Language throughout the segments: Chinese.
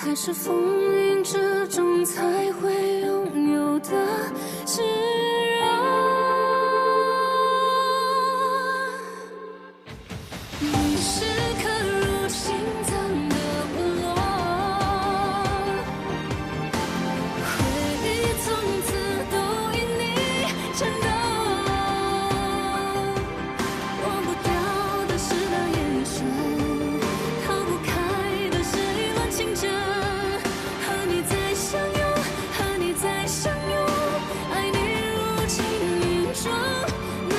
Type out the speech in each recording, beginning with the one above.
还是风云之中才会拥有的释然。你是刻入心脏的部落，回忆从此都因你颤抖。忘不掉的是那眼神，逃不开的是一轮情真。和你再相拥，和你再相拥，爱你如情意中那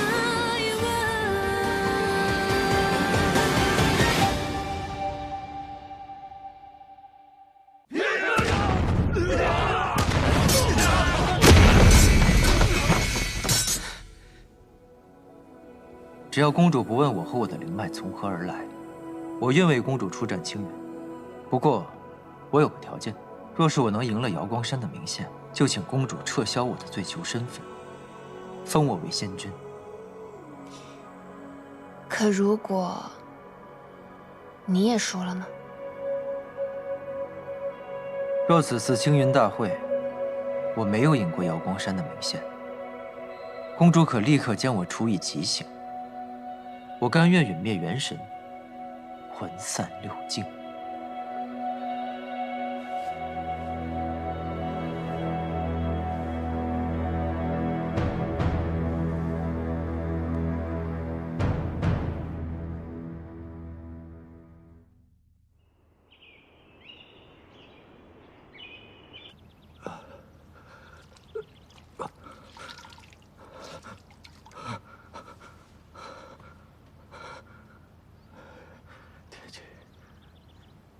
一吻。只要公主不问我和我的灵脉从何而来，我愿为公主出战清源。不过，我有个条件，若是我能赢了瑶光山的明线，就请公主撤销我的罪囚身份，封我为仙君。可如果你也输了呢？若此次青云大会，我没有赢过瑶光山的明线，公主可立刻将我处以极刑。我甘愿陨灭元神，魂散六境。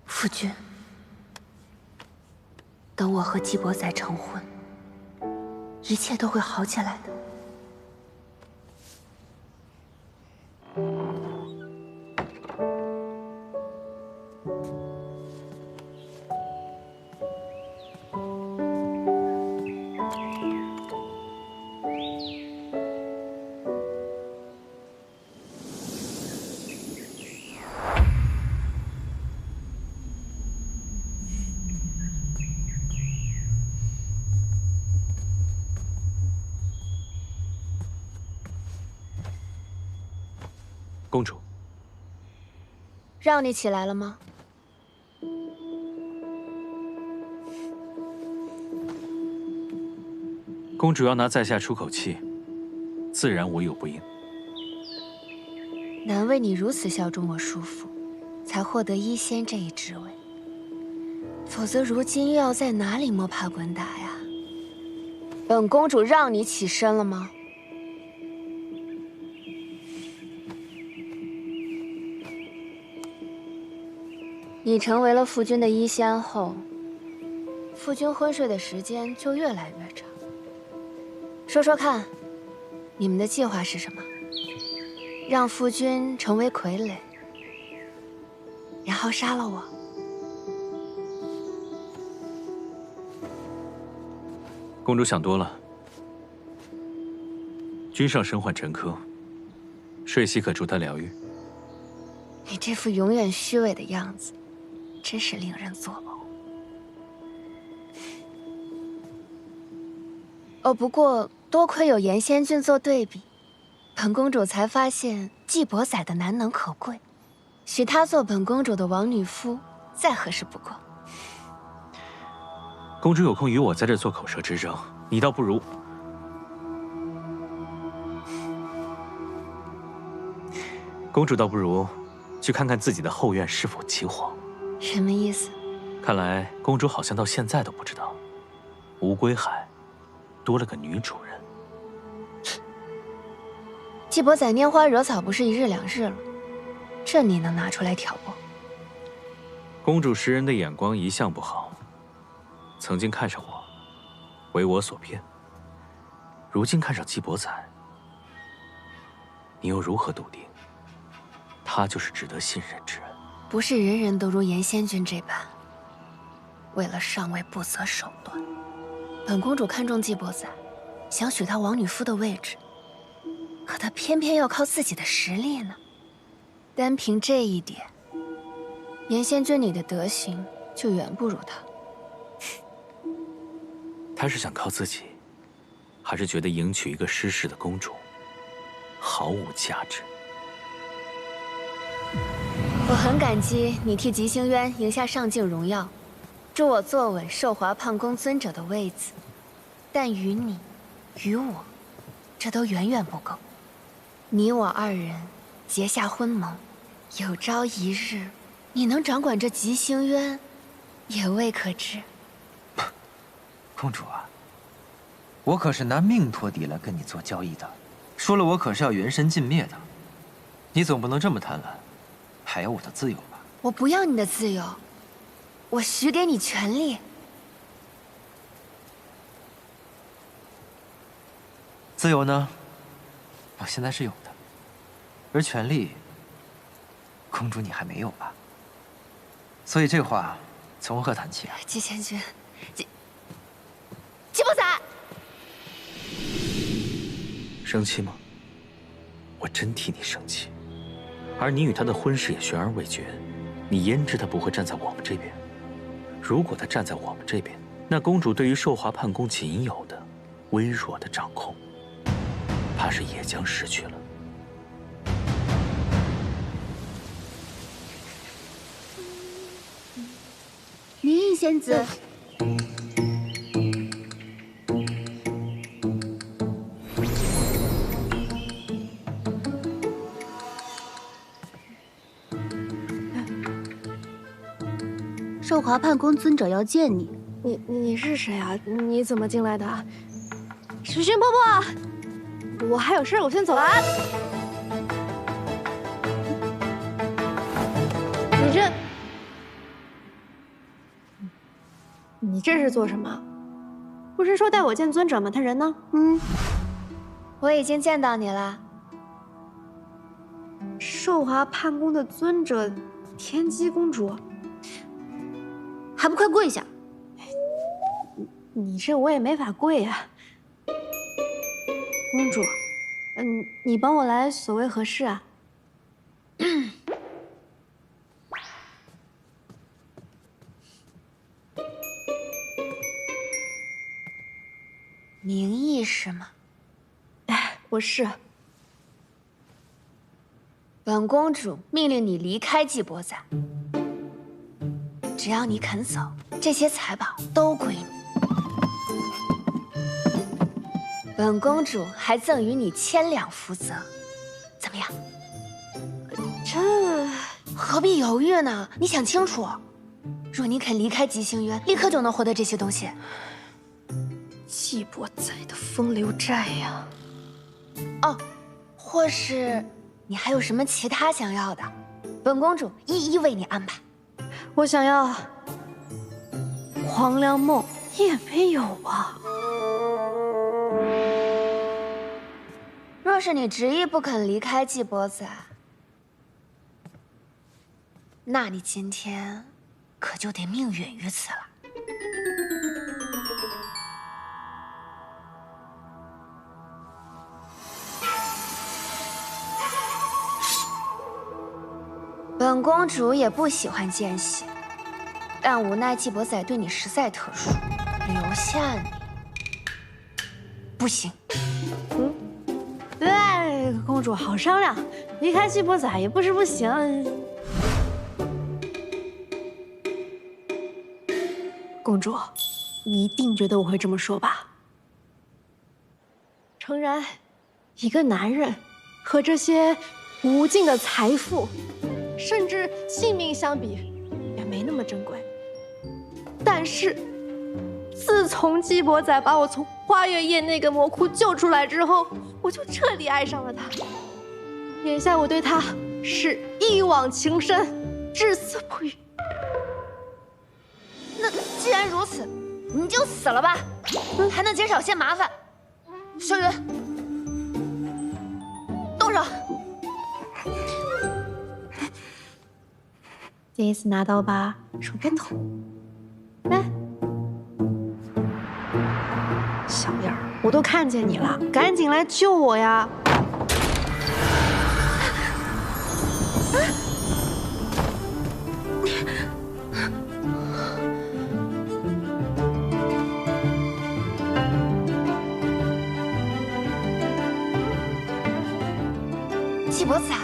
夫君，等我和季伯载成婚，一切都会好起来的。公主，让你起来了吗？公主要拿在下出口气，自然无有不应。难为你如此效忠我叔父，才获得医仙这一职位。否则如今又要在哪里摸爬滚打呀？本公主让你起身了吗？你成为了父君的医仙后，父君昏睡的时间就越来越长。说说看，你们的计划是什么？让父君成为傀儡，然后杀了我？公主想多了。君上身患沉疴，睡息可助他疗愈。你这副永远虚伪的样子，真是令人作呕。哦，不过多亏有严仙君做对比，本公主才发现季伯载的难能可贵，许他做本公主的王女夫，再合适不过。公主有空与我在这做口舌之争，你倒不如……公主倒不如去看看自己的后院是否起火。什么意思？看来公主好像到现在都不知道，无归海多了个女主人。季伯载拈花惹草不是一日两日了，这你能拿出来挑拨？公主识人的眼光一向不好，曾经看上我，为我所骗。如今看上季伯载，你又如何笃定他就是值得信任之人？不是人人都如严仙君这般，为了上位不择手段。本公主看中季伯载，想许他王女夫的位置，可他偏偏要靠自己的实力呢。单凭这一点，严仙君你的德行就远不如他。他是想靠自己，还是觉得迎娶一个失势的公主毫无价值？我很感激你替吉星渊赢下上境荣耀，助我坐稳寿华胖宫尊者的位子，但于你，于我，这都远远不够。你我二人结下婚盟，有朝一日，你能掌管这吉星渊，也未可知。公主啊，我可是拿命托底来跟你做交易的，说了我可是要元神尽灭的。你总不能这么贪婪，还要我的自由吧？我不要你的自由，我许给你权利。自由呢，我现在是有的，而权利，公主你还没有吧？所以这话从何谈起啊？季贤君，季伯仔，生气吗？我真替你生气。而你与他的婚事也悬而未决，你焉知他不会站在我们这边？如果他站在我们这边，那公主对于寿华判宫仅有的微弱的掌控，怕是也将失去了。云翳仙子。寿华判宫尊者要见你。你是谁啊？你怎么进来的？时熏婆婆，我还有事，我先走了啊。你这是做什么？不是说带我见尊者吗？他人呢？我已经见到你了。寿华判宫的尊者，天机公主。还不快跪下！你这我也没法跪呀，公主。你帮我来所谓何事啊？名义是吗？不是。本公主命令你离开季伯载。只要你肯走，这些财宝都归你。本公主还赠予你1000两福泽，怎么样？这何必犹豫呢？你想清楚。若你肯离开吉星渊，立刻就能获得这些东西。季伯载的风流债呀！哦，或是你还有什么其他想要的？本公主一一为你安排。我想要黄粱梦，也没有啊。若是你执意不肯离开季伯载，那你今天可就得命陨于此了。本公主也不喜欢见血，但无奈季伯载对你实在特殊，留下你不行。对，公主好商量，离开季伯载也不是不行。公主，你一定觉得我会这么说吧？诚然，一个男人和这些无尽的财富，甚至性命相比，也没那么珍贵。但是，自从季伯载把我从花月夜那个魔窟救出来之后，我就彻底爱上了他。眼下我对他是一往情深，至死不渝。那既然如此，你就死了吧，还能减少些麻烦。小云，动手！第一次拿刀吧，手偏痛。来，小样儿，我都看见你了，赶紧来救我呀！伯彩，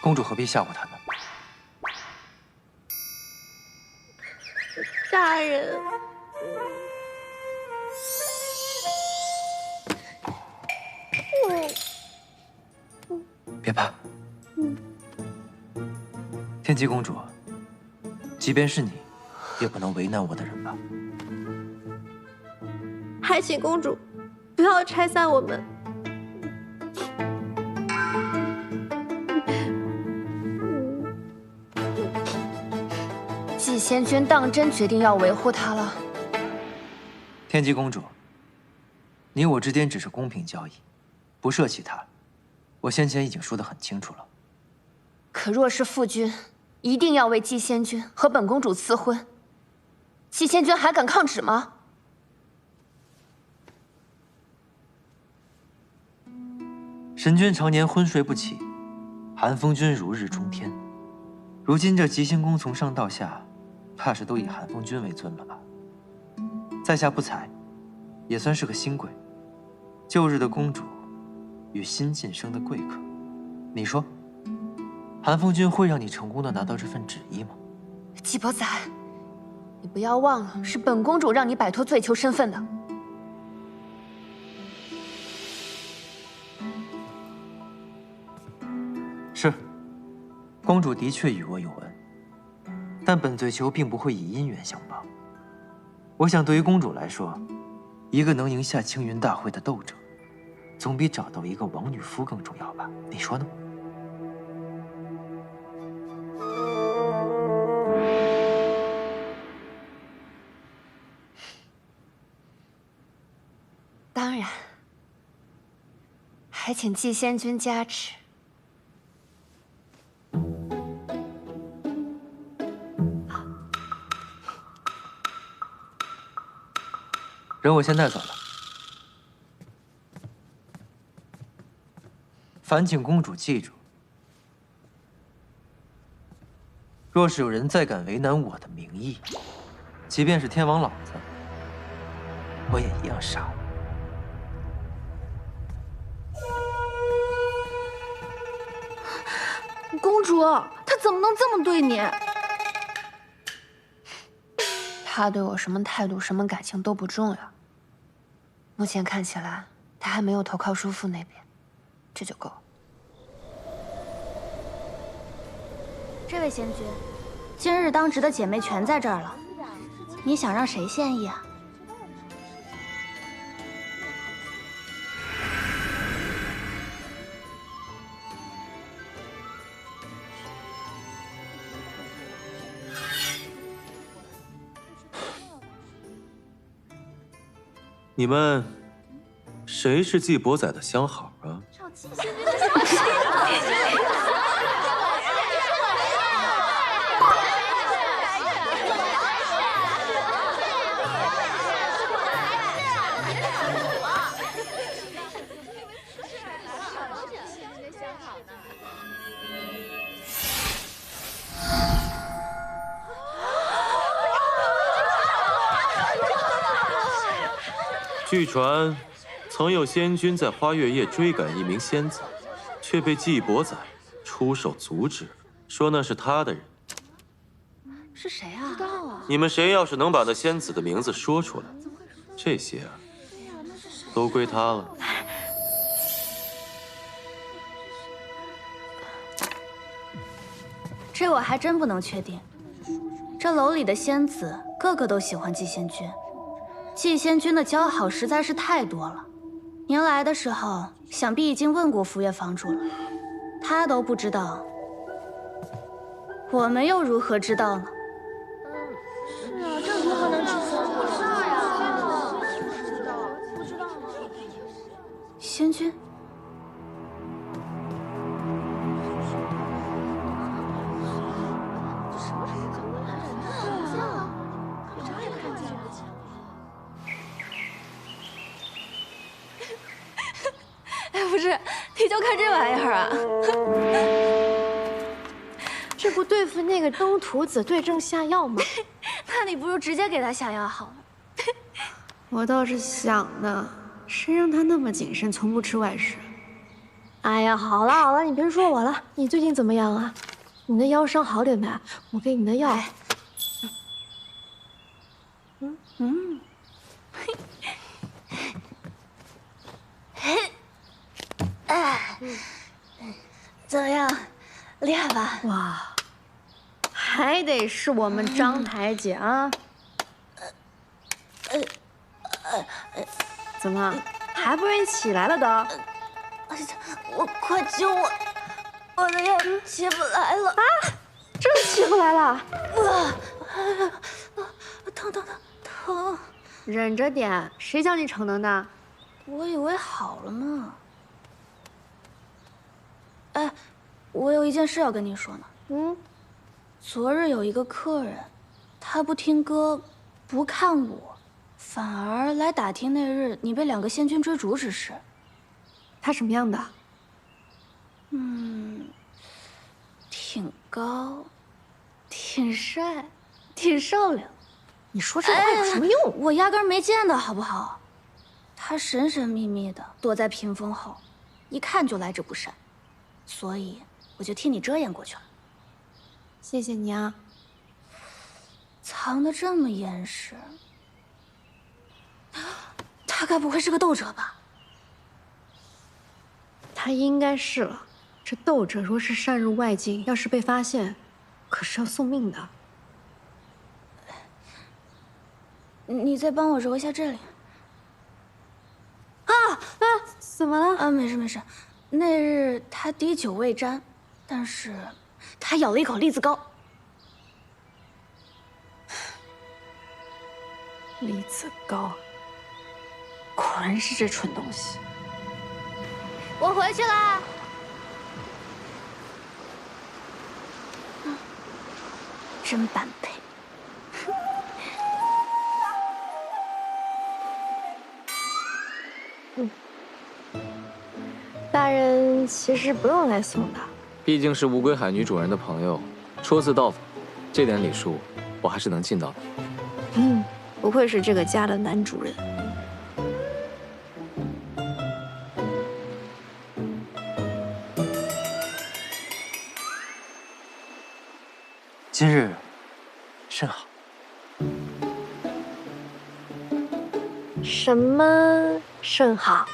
公主何必吓唬他呢？大人，别怕。天机公主，即便是你，也不能为难我的人吧？还请公主不要拆散我们。季仙君当真决定要维护他了。天机公主，你我之间只是公平交易，不涉其他。我先前已经说得很清楚了。可若是父君一定要为季仙君和本公主赐婚，季仙君还敢抗旨吗？神君常年昏睡不起，寒风君如日中天。如今这吉星宫从上到下，怕是都以寒风君为尊了吧？在下不才，也算是个新贵。旧日的公主，与新晋升的贵客，你说，寒风君会让你成功的拿到这份旨意吗？季伯载，你不要忘了，是本公主让你摆脱罪囚身份的。是，公主的确与我有恩，但本罪囚并不会以姻缘相报。我想，对于公主来说，一个能赢下青云大会的斗者，总比找到一个王女夫更重要吧？你说呢？当然，还请季仙君加持。人我先带走了。烦请公主记住，若是有人再敢为难我的名义，即便是天王老子，我也一样杀。公主，他怎么能这么对你？他对我什么态度、什么感情都不重要。目前看起来，他还没有投靠叔父那边，这就够了。这位仙君，今日当值的姐妹全在这儿了，你想让谁献艺啊？你们谁是季伯载的相好啊？据传，曾有仙君在花月夜追赶一名仙子，却被季伯载出手阻止，说那是他的人。是谁啊？不知道啊。你们谁要是能把那仙子的名字说出来，这些啊，都归他了。这我还真不能确定。这楼里的仙子个个都喜欢季仙君。季仙君的交好实在是太多了，您来的时候想必已经问过福月房主了，他都不知道，我们又如何知道呢？是啊，这如何能知道？不知道呀，不知道吗？仙君，不是，你就看这玩意儿啊！这不对付那个东土子对症下药吗？那你不如直接给他下药好了。我倒是想呢，谁让他那么谨慎，从不吃外食？哎呀，好了好了，你别说我了。你最近怎么样啊？你的腰伤好点没？我给你的药。怎么样，厉害吧？哇，还得是我们张台姐啊。怎么还不愿意起来了都？我快救我！我的腰起不来了啊！真起不来了？疼！忍着点，谁叫你逞能的？我以为好了呢。哎，我有一件事要跟你说呢。昨日有一个客人，他不听歌，不看舞，反而来打听那日你被2个仙君追逐之事。他什么样的？挺高，挺帅，挺瘦良。你说这话有什么用？我压根没见到，好不好？他神神秘秘的躲在屏风后，一看就来者不善，所以我就替你遮掩过去了。谢谢你啊。藏得这么严实，他该不会是个斗者吧？他应该是了。这斗者若是擅入外境，要是被发现，可是要送命的。你再帮我揉一下这里。怎么了？没事没事。那日他滴酒未沾，但是他咬了一口栗子糕。栗子糕，果然是这蠢东西。我回去啦。真般配。大人其实不用来送的。毕竟是乌龟海女主人的朋友，初次到访，这点礼数我还是能尽到的。不愧是这个家的男主人。今日甚好。什么甚好？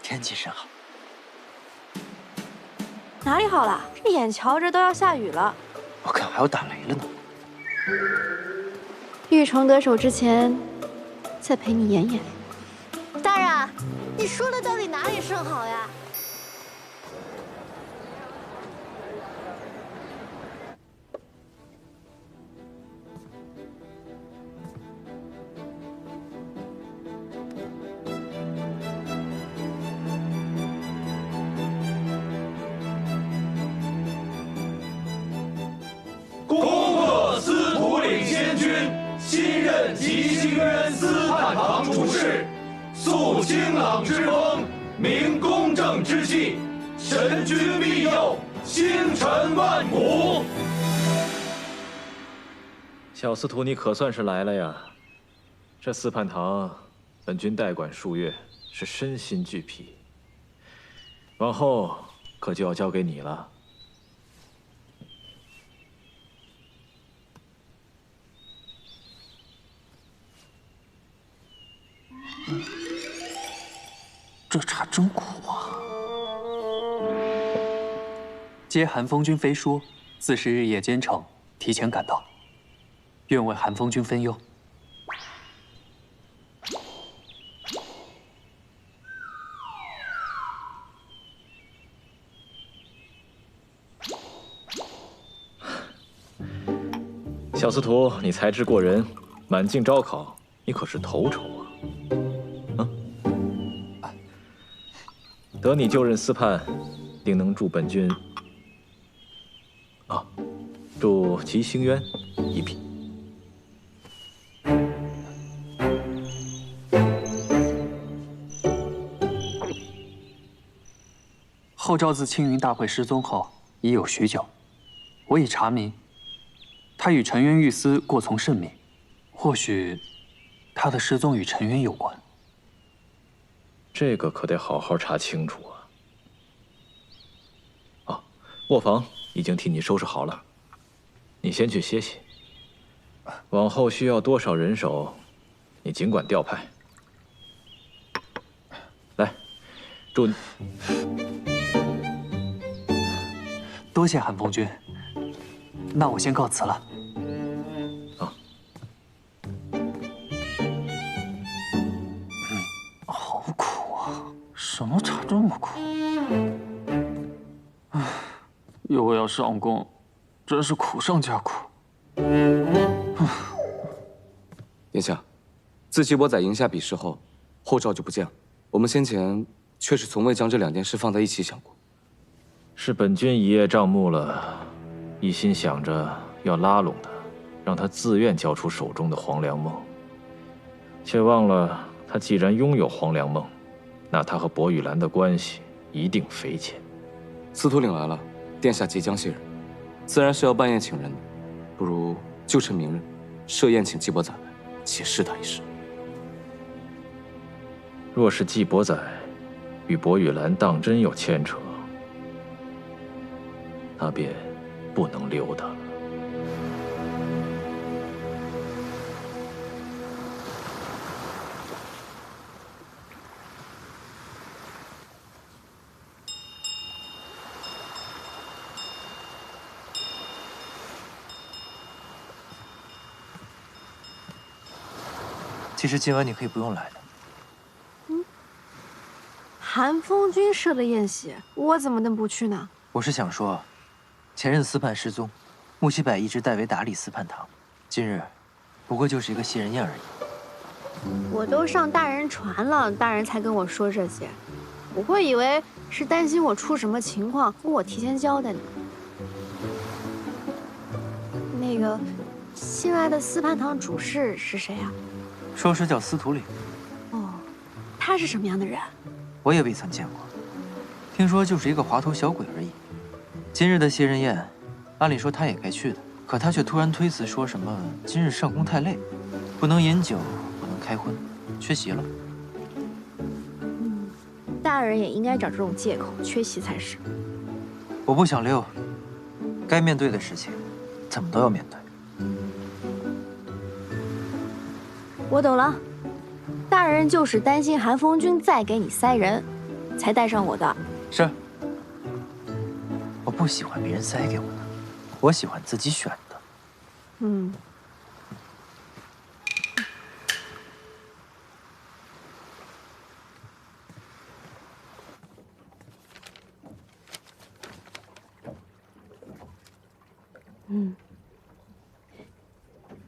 天气甚好。哪里好了？这眼瞧着都要下雨了。我看还要打雷了呢。玉成得手之前，再陪你演演。大人，你说的到底哪里甚好呀？恭贺司徒领仙君新任吉星渊司判堂主事，肃清朗之风，明公正之气，神君庇佑，星辰万古。小司徒，你可算是来了呀！这司判堂，本君代管数月，是身心俱疲。往后可就要交给你了。这茶真苦啊！接寒风君飞说，自是日夜兼程，提前赶到，愿为寒风君分忧。小司徒，你才智过人，满境招考，你可是头筹啊！得你就任司判，定能助本君助吉星渊一臂。后赵自青云大会失踪后，已有许久。我已查明，他与沉渊御司过从甚密，或许他的失踪与沉渊有关。这个可得好好查清楚啊！啊，卧房已经替你收拾好了，你先去歇息。往后需要多少人手，你尽管调派。来，祝你。多谢韩风君，那我先告辞了。啊。好苦啊！什么茶这么苦？唉，又要上工，真是苦上加苦。殿下，自季伯载赢下比试后，后赵就不见了。我们先前却是从未将这两件事放在一起想过。是本君一叶障目了，一心想着要拉拢他，让他自愿交出手中的黄粱梦，却忘了他既然拥有黄粱梦，那他和薄雨兰的关系一定匪浅。司徒领来了，殿下即将卸任，自然是要办宴请人的，不如就趁明日设宴请季伯载来，且试他一试。若是季伯载与薄雨兰当真有牵扯，那便不能留他了。其实今晚你可以不用来的。韩风君设的宴席，我怎么能不去呢？我是想说，前任司判失踪，穆西柏一直代为打理司判堂，今日不过就是一个谢人宴而已。我都上大人船了，大人才跟我说这些，我会以为是担心我出什么情况，跟我提前交代呢。那个新来的司判堂主事是谁啊？说是叫司徒领。哦，他是什么样的人？我也未曾见过，听说就是一个滑头小鬼而已。今日的谢人宴，按理说他也该去的，可他却突然推辞，说什么今日上工太累，不能饮酒，不能开荤，缺席了。大人也应该找这种借口缺席才是。我不想溜，该面对的事情，怎么都要面对。我懂了，大人就是担心韩风君再给你塞人，才带上我的。是。我不喜欢别人塞给我的，我喜欢自己选的。嗯。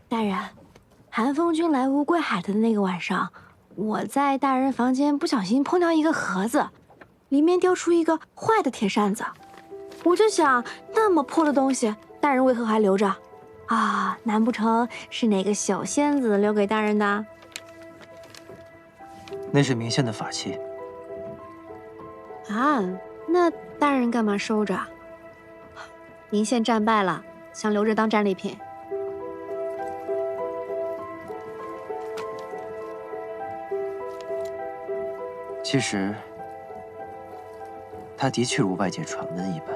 大人，韩风君来乌龟海的那个晚上，我在大人房间不小心碰到一个盒子，里面掉出一个坏的铁扇子。我就想，那么破的东西，大人为何还留着？啊，难不成是哪个小仙子留给大人的？那是明宪的法器。啊，那大人干嘛收着？明宪战败了，想留着当战利品。其实，他的确如外界传闻一般，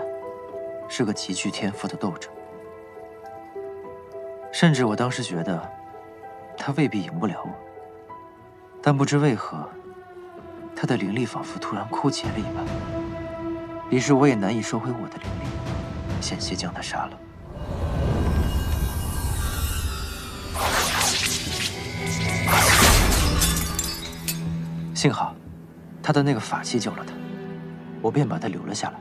是个极具天赋的斗者。甚至我当时觉得，他未必赢不了我。但不知为何，他的灵力仿佛突然枯竭了一般，于是我也难以收回我的灵力，险些将他杀了。幸好，他的那个法器救了他，我便把他留了下来，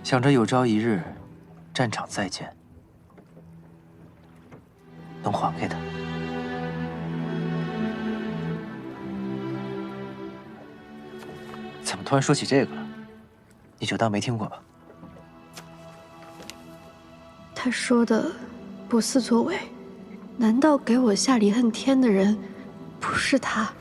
想着有朝一日，战场再见，能还给他。怎么突然说起这个了？你就当没听过吧。他说的不似作伪，难道给我下离恨天的人不是他？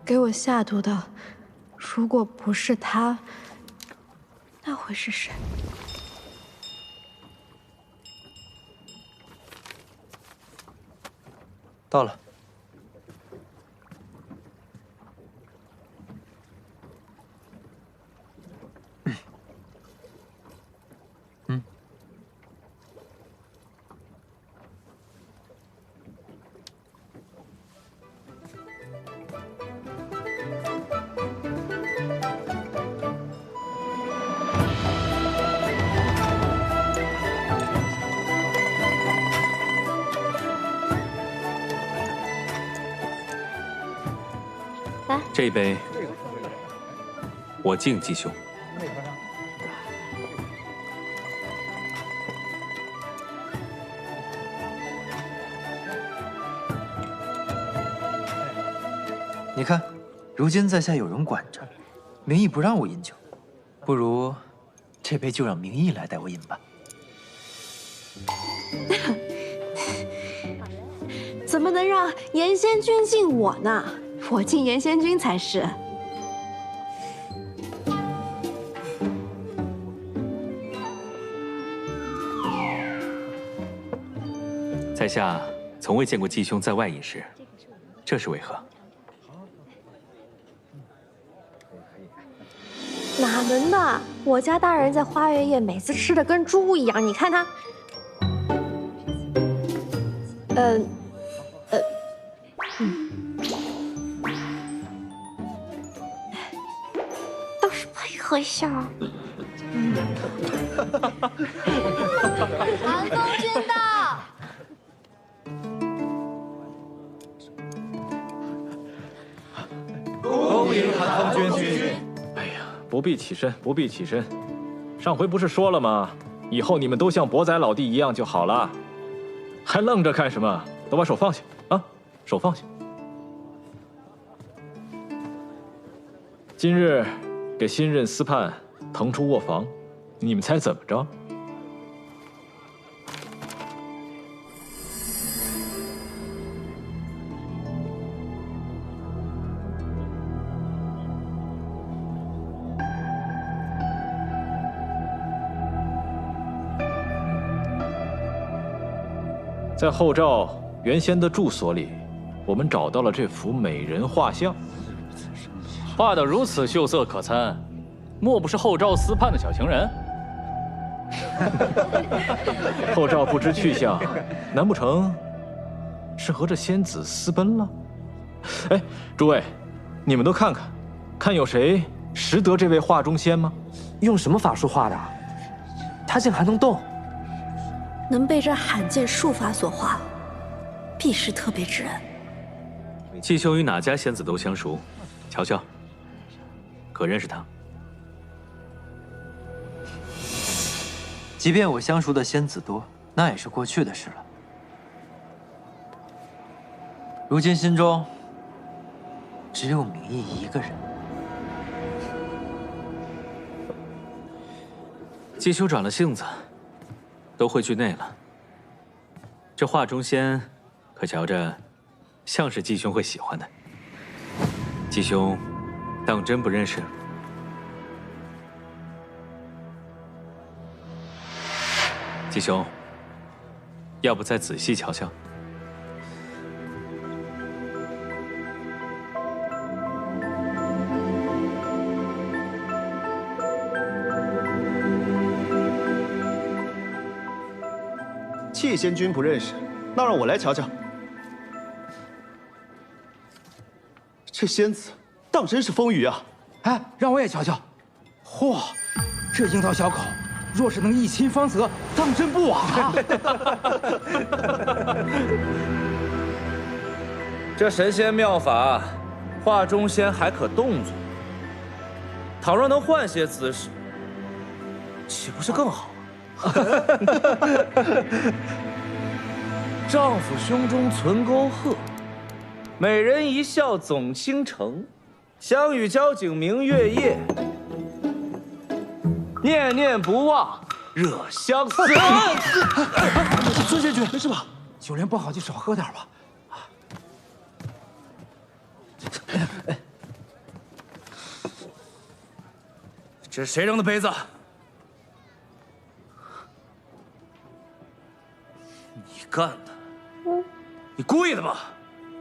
给我下毒的，如果不是他，那会是谁？到了。这一杯，我敬继兄。你看，如今在下有人管着，名义不让我饮酒，不如这杯就让名义来带我饮吧。怎么能让严仙君敬我呢？我敬严仙君才是。在下从未见过继兄在外饮食，这是为何？哪能呢？我家大人在花月夜每次吃的跟猪一样，你看他，都是配合一下。寒风君到。恭迎寒风君。哎呀，不必起身，不必起身。上回不是说了吗？以后你们都像博仔老弟一样就好了，还愣着看什么？都把手放下啊！手放下。今日给新任司判腾出卧房，你们猜怎么着？在后赵原先的住所里，我们找到了这幅美人画像，画得如此秀色可餐，莫不是后赵司判的小情人？后赵不知去向，难不成是和这仙子私奔了？哎，诸位，你们都看看，看有谁识得这位画中仙吗？用什么法术画的？他竟还能动？能被这罕见术法所化，必是特别之人。继兄与哪家仙子都相熟，瞧瞧，可认识他？即便我相熟的仙子多，那也是过去的事了。如今心中只有名义一个人。继兄转了性子，都会惧内了。这画中仙，可瞧着像是继兄会喜欢的。继兄当真不认识？继兄，要不再仔细瞧瞧？气仙君不认识，那让我来瞧瞧。这仙子当真是风雨啊！哎，让我也瞧瞧。嚯，这樱桃小口，若是能一亲芳泽，当真不枉啊！这神仙妙法，画中仙还可动作。倘若能换些姿势，岂不是更好？丈夫胸中存沟壑，美人一笑总倾城。相与交颈明月夜，念念不忘惹相思。孙仙君，没事吧？酒量不好就少喝点吧。这是谁扔的杯子？你干的？你故意的吧？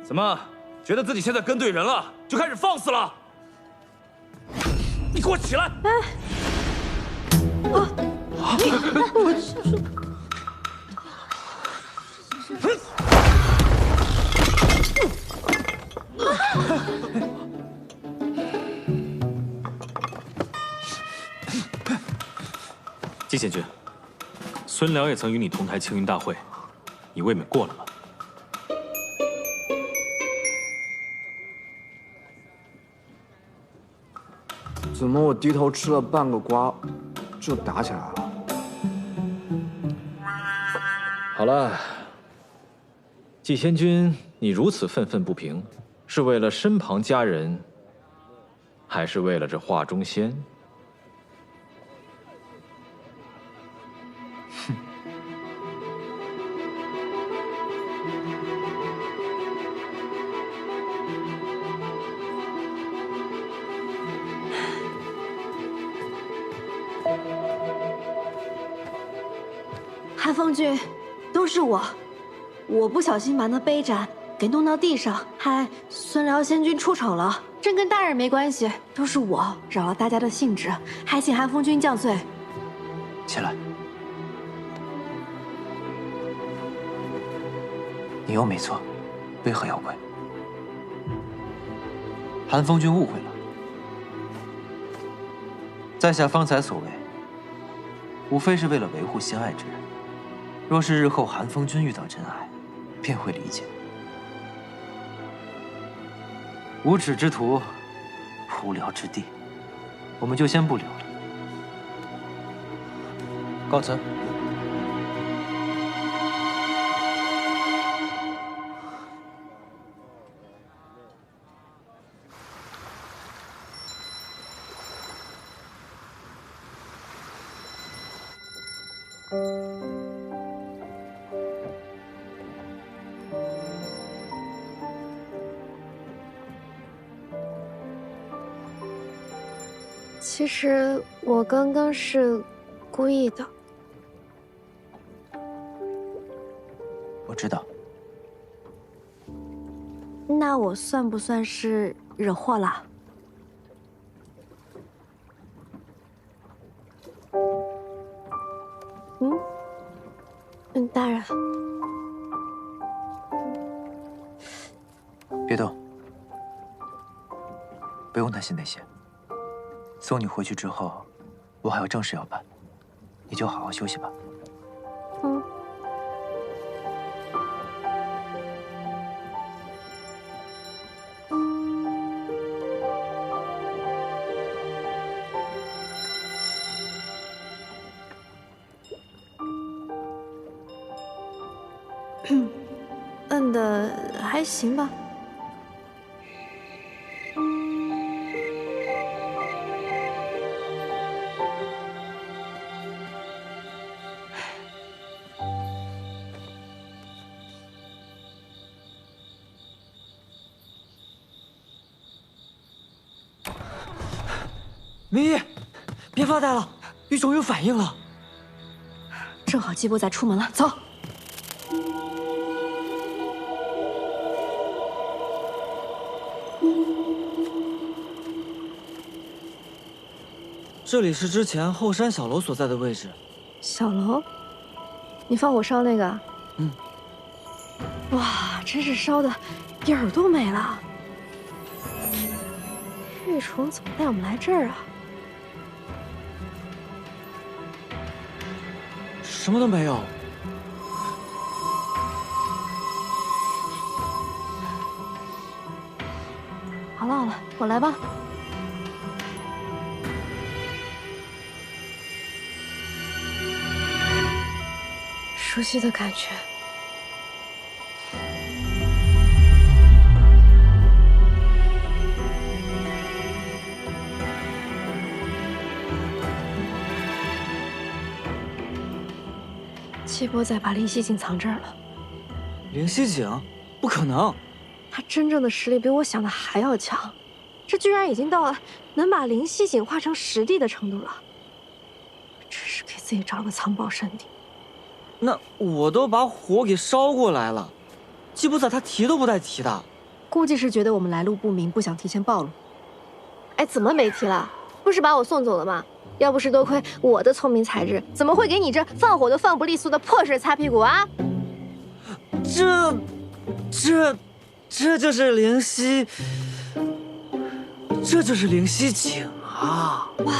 怎么，觉得自己现在跟对人了，就开始放肆了？你给我起来！季贤君，孙辽也曾与你同台青云大会，你未免过了吧？怎么我低头吃了半个瓜，就打起来了？好了，季贤君，你如此愤愤不平，是为了身旁佳人，还是为了这华中仙？韩风君，都是我不小心把那杯盏给弄到地上，害孙辽仙君出丑了。真跟大人没关系，都是我扰了大家的兴致，还请韩风君降罪。起来，你又没错，为何要跪？韩风君误会了，在下方才所为，无非是为了维护心爱之人。若是日后韩风君遇到真爱，便会理解。无耻之徒，无聊之地，我们就先不聊了。告辞。其实我刚刚是故意的。我知道。那我算不算是惹祸了？大人，别动，不用担心那些。送你回去之后，我还有正事要办，你就好好休息吧。摁的还行吧。明义，别发呆了，玉种有反应了。正好季伯仔出门了，走。这里是之前后山小楼所在的位置。小楼，你放火烧那个？哇，真是烧的影儿都没了。玉虫怎么带我们来这儿啊？什么都没有。好了好了，我来吧。熟悉的感觉。季伯仔把灵犀井藏这儿了。灵犀井？不可能！他真正的实力比我想的还要强。这居然已经到了能把灵犀井化成实地的程度了，真是给自己找了个藏宝圣地。那我都把火给烧过来了，季伯仔他提都不带提的。估计是觉得我们来路不明，不想提前暴露。哎，怎么没提了？不是把我送走了吗？要不是多亏我的聪明才智，怎么会给你这放火都放不利索的破事擦屁股啊？这就是灵犀，这就是灵犀井啊！哇，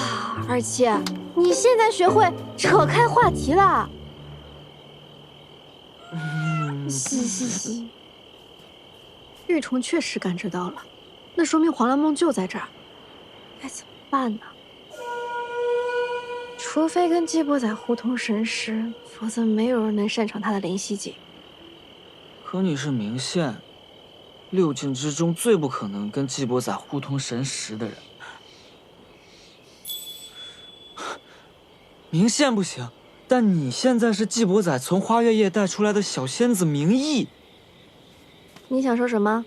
二七，你现在学会扯开话题了。嘻。玉虫确实感知到了，那说明黄粱梦就在这儿，该怎么办呢？除非跟季伯仔互通神识，否则没有人能擅长他的灵犀井。可你是明宪，6境之中最不可能跟季伯仔互通神识的人。明宪不行，但你现在是季伯仔从花月夜带出来的小仙子明义。你想说什么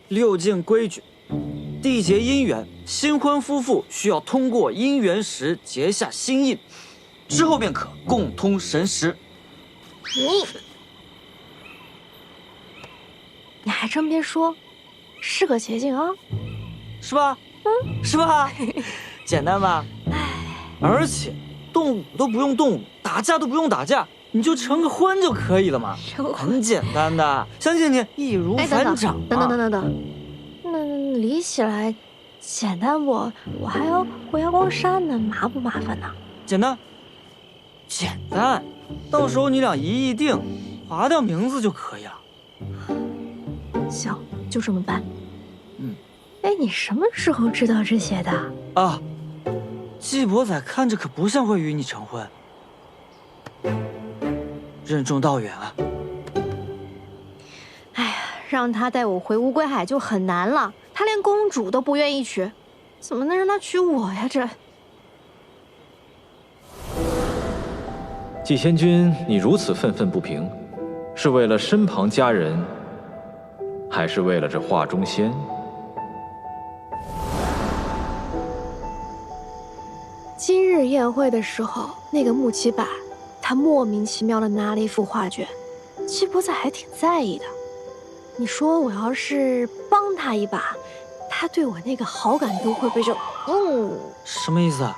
？6境规矩，缔结姻缘，新婚夫妇需要通过姻缘石结下心印，之后便可共通神识。你还真别说，是个捷径啊，是吧？是吧？简单吧？而且动武都不用动武，打架都不用打架，你就成个婚就可以了嘛，很简单的，相信你易如反掌。等，那理起来简单不？我还要回阳光山呢，麻不麻烦呢？简单，到时候你俩一议定，划掉名字就可以了。行，就这么办。哎，你什么时候知道这些的？啊，季伯仔看着可不像会与你成婚，任重道远啊。哎呀，让他带我回乌龟海就很难了，他连公主都不愿意娶，怎么能让他娶我呀？这季仙君，你如此愤愤不平，是为了身旁佳人，还是为了这画中仙？今日宴会的时候，那个木七百，他莫名其妙的拿了一幅画卷，季伯仔还挺在意的。你说我要是帮他一把，他对我那个好感度会不会就……什么意思啊？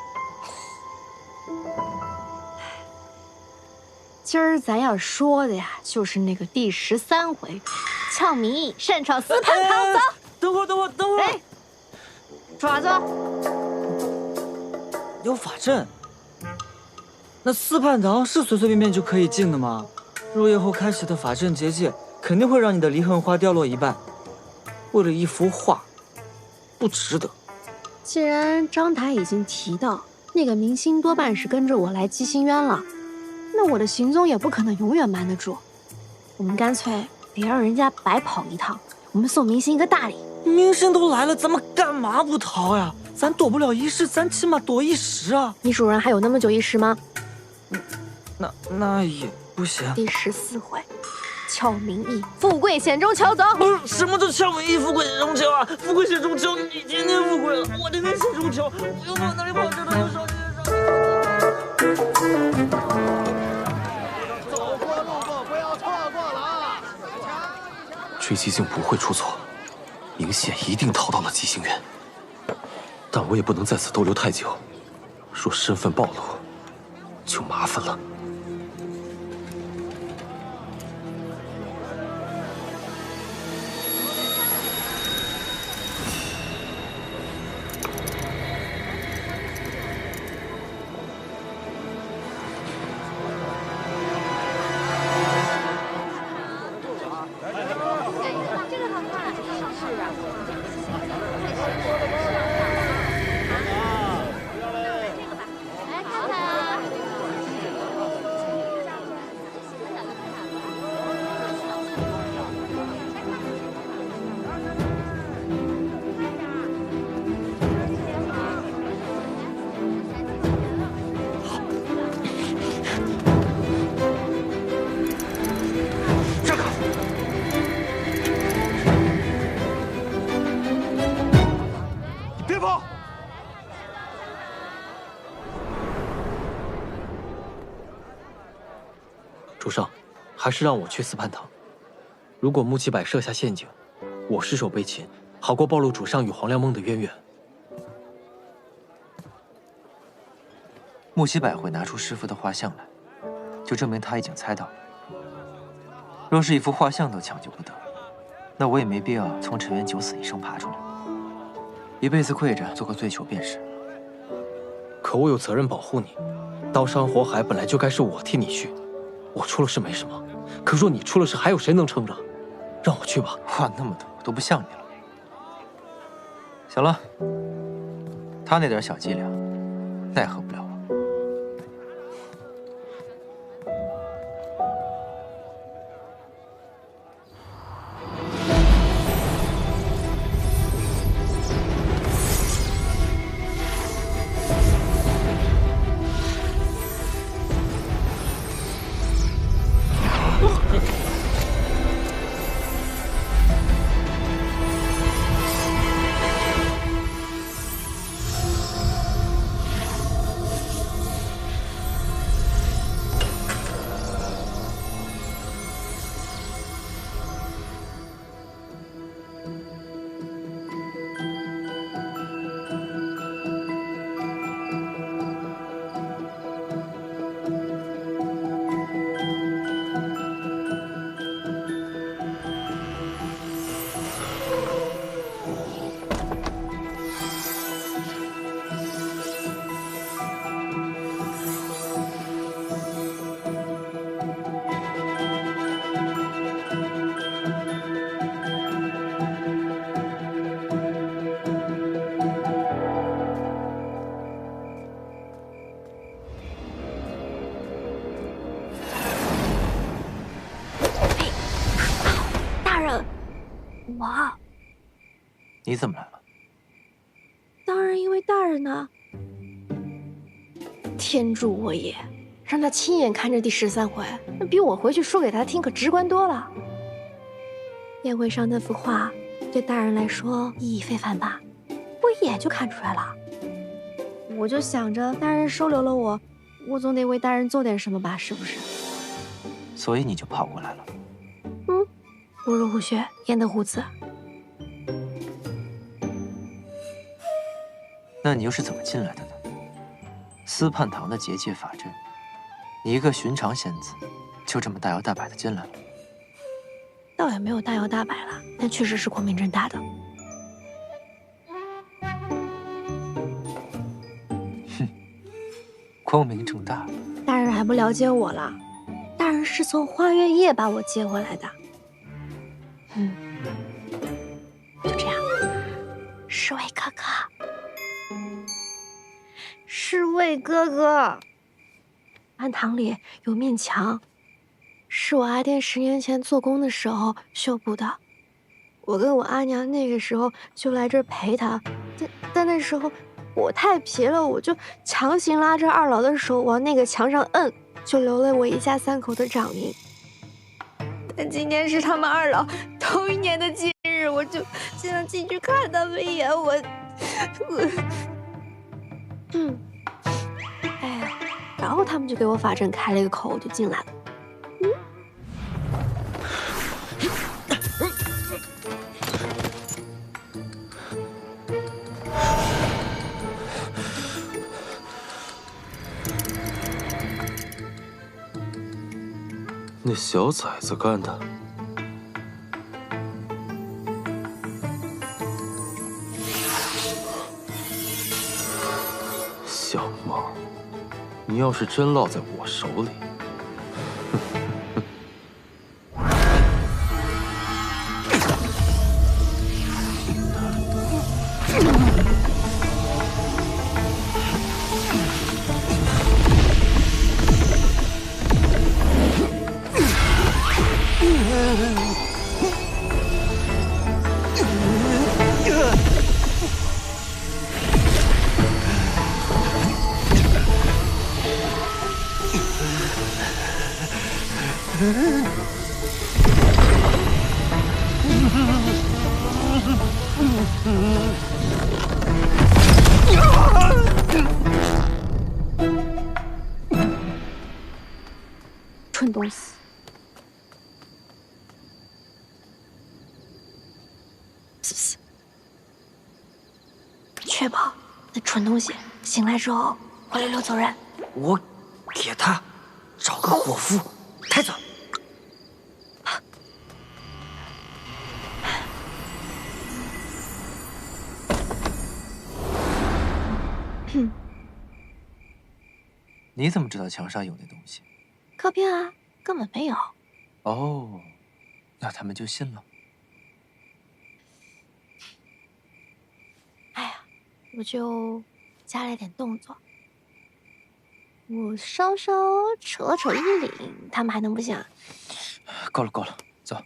今儿咱要说的呀，就是那个第13回，俏明义擅闯四蟠堂。走，等会儿！哎，爪子。有法阵，那四蟠堂是随随便便就可以进的吗？入夜后开启的法阵结界，肯定会让你的离恨花掉落一半。为了一幅画，不值得。既然张台已经提到那个明星多半是跟着我来姬心渊了，那我的行踪也不可能永远瞒得住。我们干脆别让人家白跑一趟，我们送明星一个大礼。明星都来了，咱们干嘛不逃呀？咱躲不了一世，咱起码躲一时啊！你主人还有那么久一时吗？那也不行。第14回，俏明义，富贵险中求，走！不是，什么叫俏明义，富贵险中求啊？富贵险中求，你天天富贵了，我天天险中求，我又往哪里跑去了？走过路过不要错过了啊！追击境不会出错，明宪一定逃到了姬星渊。但我也不能在此逗留太久，若身份暴露，就麻烦了。傅。主上，还是让我去司泮堂。如果穆七百设下陷阱，我失手被擒，好过暴露主上与黄粱梦的渊源。穆七百会拿出师傅的画像来，就证明他已经猜到了。若是一幅画像都抢救不得，那我也没必要从陈渊九死一生爬出来，一辈子跪着做个罪囚便是。可我有责任保护你，刀山火海本来就该是我替你去。我出了事没什么，可若你出了事，还有谁能撑着？让我去吧。话那么多，都不像你了。行了，他那点小伎俩，奈何不了我。我，你怎么来了？当然因为大人呢。天助我也！让他亲眼看着第13回，那比我回去说给他听可直观多了。宴会上那幅画，对大人来说意义非凡吧？我一眼就看出来了。我就想着，大人收留了我，我总得为大人做点什么吧，是不是？所以你就跑过来了。不入虎穴，焉得虎子？那你又是怎么进来的呢？司泮堂的结界法阵，你一个寻常仙子，就这么大摇大摆的进来了？倒也没有大摇大摆了，但确实是光明正大的。哼，光明正大。大人还不了解我了？大人是从花月夜把我接回来的。就这样。侍卫哥哥，侍卫哥哥，庵堂里有面墙，是我阿爹10年前做工的时候修补的。我跟我阿娘那个时候就来这儿陪他，但那时候我太皮了，我就强行拉着二老的手往那个墙上摁，就留了我一家3口的掌印。但今天是他们2老头1年的忌日，我就现在进去看他们一眼，哎呀，然后他们就给我法阵开了一个口，我就进来了。那小崽子干的。小梦，你要是真落在我手里，么东西？确保那蠢东西醒来之后会溜溜走人。我给他找个伙夫带走。你怎么知道墙上有那东西？靠边啊，根本没有。哦，那他们就信了。哎呀，我就加了点动作，我稍稍扯了扯衣领，他们还能不信啊？够了，够了，走。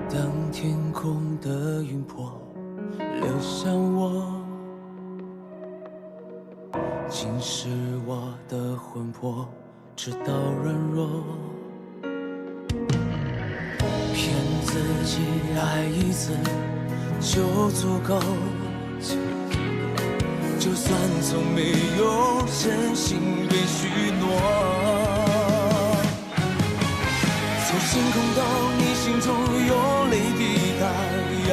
当天空的云魄流向我，侵蚀我的魂魄，直到软弱。骗自己爱一次就足够，就算从没有真心被许诺。从星空到你心中有泪滴答，要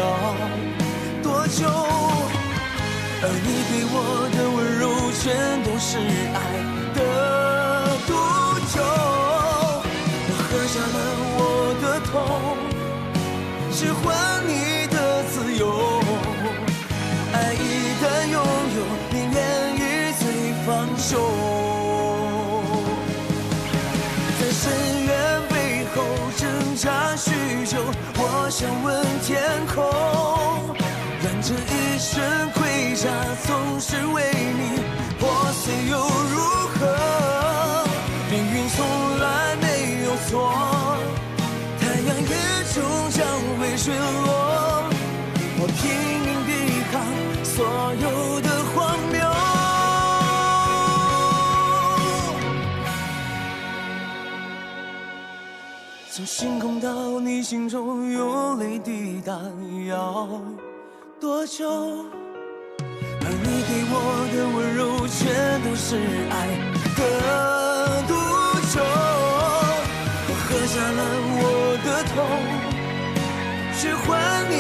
多久？而你给我的温柔全都是爱的毒酒。我喝下了我的痛，只换你的自由。爱一旦拥有，宁愿与罪放手。在深渊背后挣扎许久，我想问天空，让这一生盔甲总是为你破碎又如何？命运从来没有错，太阳也终将会坠落。我拼命抵抗所有的荒谬。从星空到你心中有泪滴答，要多久？而你给我的温柔全都是爱的毒酒。我喝下了我的痛，只换你